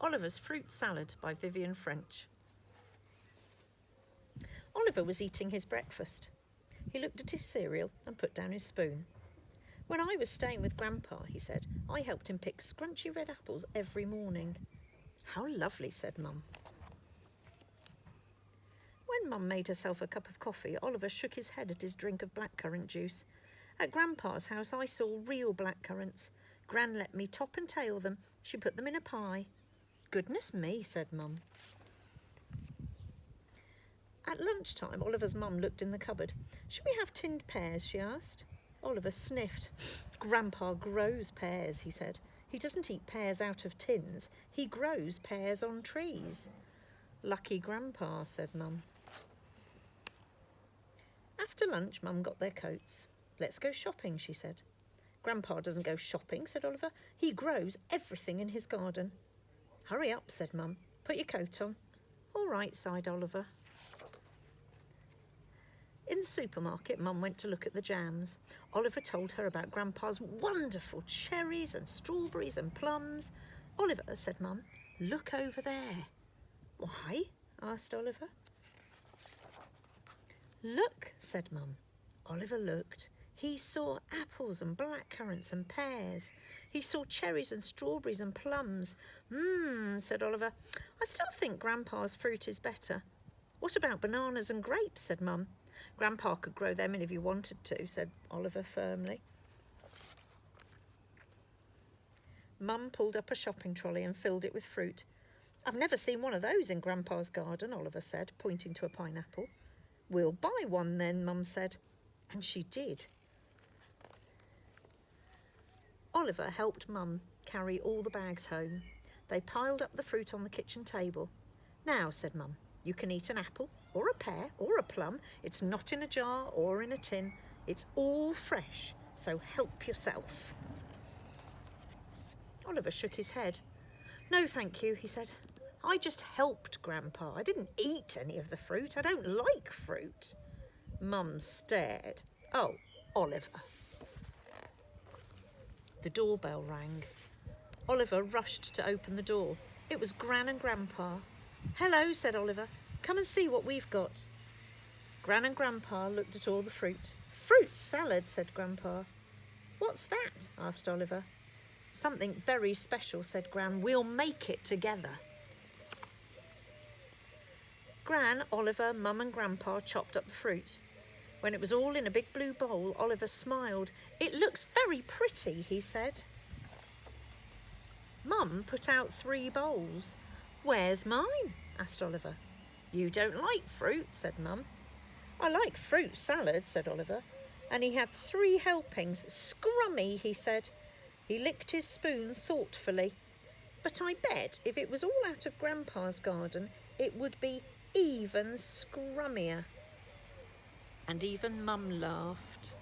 Oliver's Fruit Salad by Vivian French. Oliver was eating his breakfast. He looked at his cereal and put down his spoon. When I was staying with Grandpa, he said, I helped him pick scrunchy red apples every morning. How lovely, said Mum. When Mum made herself a cup of coffee, Oliver shook his head at his drink of blackcurrant juice. At Grandpa's house, I saw real blackcurrants. Gran let me top and tail them. She put them in a pie. Goodness me, said Mum. At lunchtime, Oliver's mum looked in the cupboard. Should we have tinned pears, she asked. Oliver sniffed. Grandpa grows pears, he said. He doesn't eat pears out of tins. He grows pears on trees. Lucky Grandpa, said Mum. After lunch, Mum got their coats. Let's go shopping, she said. Grandpa doesn't go shopping, said Oliver. He grows everything in his garden. Hurry up, said Mum. Put your coat on. All right, sighed Oliver. In the supermarket, Mum went to look at the jams. Oliver told her about Grandpa's wonderful cherries and strawberries and plums. Oliver, said Mum, look over there. Why? Asked Oliver. Look, said Mum. Oliver looked. He saw apples and blackcurrants and pears. He saw cherries and strawberries and plums. Said Oliver. I still think Grandpa's fruit is better. What about bananas and grapes, said Mum. Grandpa could grow them in if he wanted to, said Oliver firmly. Mum pulled up a shopping trolley and filled it with fruit. I've never seen one of those in Grandpa's garden, Oliver said, pointing to a pineapple. We'll buy one then, Mum said. And she did. Oliver helped Mum carry all the bags home. They piled up the fruit on the kitchen table. Now, said Mum, you can eat an apple or a pear or a plum. It's not in a jar or in a tin. It's all fresh, so help yourself. Oliver shook his head. No, thank you, he said. I just helped Grandpa. I didn't eat any of the fruit. I don't like fruit. Mum stared. Oh, Oliver. The doorbell rang. Oliver rushed to open the door. It was Gran and Grandpa. Hello, said Oliver. Come and see what we've got. Gran and Grandpa looked at all the fruit. Fruit salad, said Grandpa. What's that? Asked Oliver. Something very special, said Gran. We'll make it together. Gran, Oliver, Mum and Grandpa chopped up the fruit. When it was all in a big blue bowl, Oliver smiled. It looks very pretty, he said. Mum put out 3 bowls. Where's mine? Asked Oliver. You don't like fruit, said Mum. I like fruit salad, said Oliver. And he had 3 helpings. Scrummy, he said. He licked his spoon thoughtfully. But I bet if it was all out of Grandpa's garden, it would be even scrummier. And even Mum laughed.